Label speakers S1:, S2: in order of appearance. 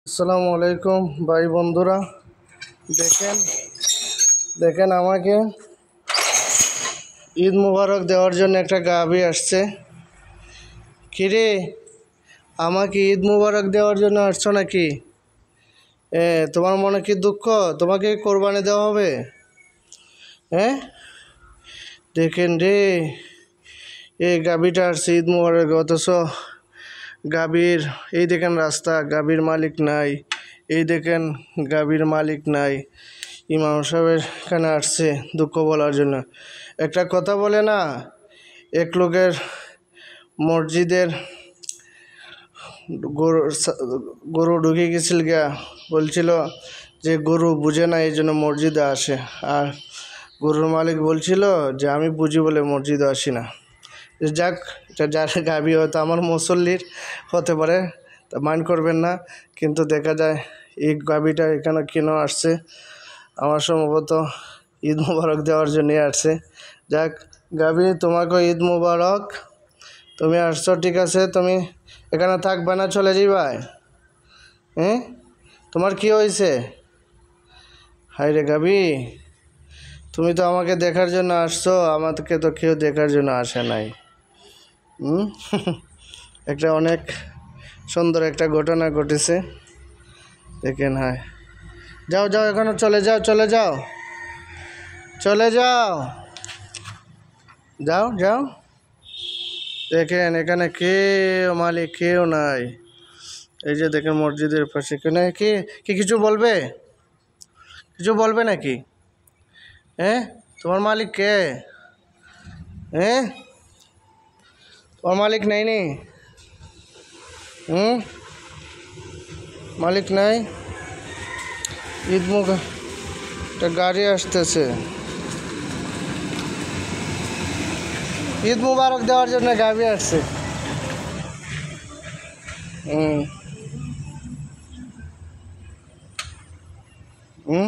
S1: আসসালামু আলাইকুম ভাই বন্ধুরা, দেখেন দেখেন আমাকে ঈদ মুবারক দেওয়ার জন্য একটা গাভী আসছে। কিরে, আমাকে ঈদ মুবারক দেওয়ার জন্য আসছো নাকি? তোমার মনে কি দুঃখ? তোমাকে কোরবানি দেওয়া হবে? হ্যাঁ, দেখেন রে, এই গাভীটা আসছে ঈদ মুবারক, অথচ গাভীর এই দেখেন রাস্তা, গাভীর মালিক নাই। এই দেখেন গাভীর মালিক নাই। ইমাম সাহেবের এখানে আসছে দুঃখ বলার জন্য। একটা কথা বলে না, এক লোকের মসজিদের গরু ঢুকে গেছিল গিয়া, বলছিল যে গরু বুঝে না, এই জন্য মসজিদে আসে। আর গরুর মালিক বলছিল যে আমি বুঝি বলে মসজিদে আসি না। যাক, এটা যার গাভী হয়তো আমার মুসল্লির হতে পারে, তা মাইন্ড করবেন না। কিন্তু দেখা যায় এই গাভীটা এখানে কেন আসছে, আমার সম্ভবত ঈদ মুবারক দেওয়ার জন্যই আসছে। যাক গাভী, তোমাকে ঈদ মুবারক। তুমি আসছো ঠিক আছে, তুমি এখানে থাকবে না, চলে যাইবা? তোমার কি হয়েছে? হায় রে গাভী, তুমি তো আমাকে দেখার জন্য আসছো, আমাকে তো কেউ দেখার জন্য আসে নাই। একটা অনেক সুন্দর একটা ঘটনা ঘটেছে, দেখেন। হ্যাঁ, যাও যাও, এখনো চলে যাও, চলে যাও, চলে যাও, যাও যাও। দেখেন এখানে কেউ মালিক কেউ নাই। এই যে দেখেন মসজিদের পাশে, এখানে কি কি কিছু বলবে? কিছু বলবে নাকি? তোমার মালিক কে? তোমার মালিক নাই নি? মালিক নাই? ঈদ একটা গাড়ি আসতেছে ঈদ মুবারক দেওয়ার জন্য, গাড়ি আসছে। হুম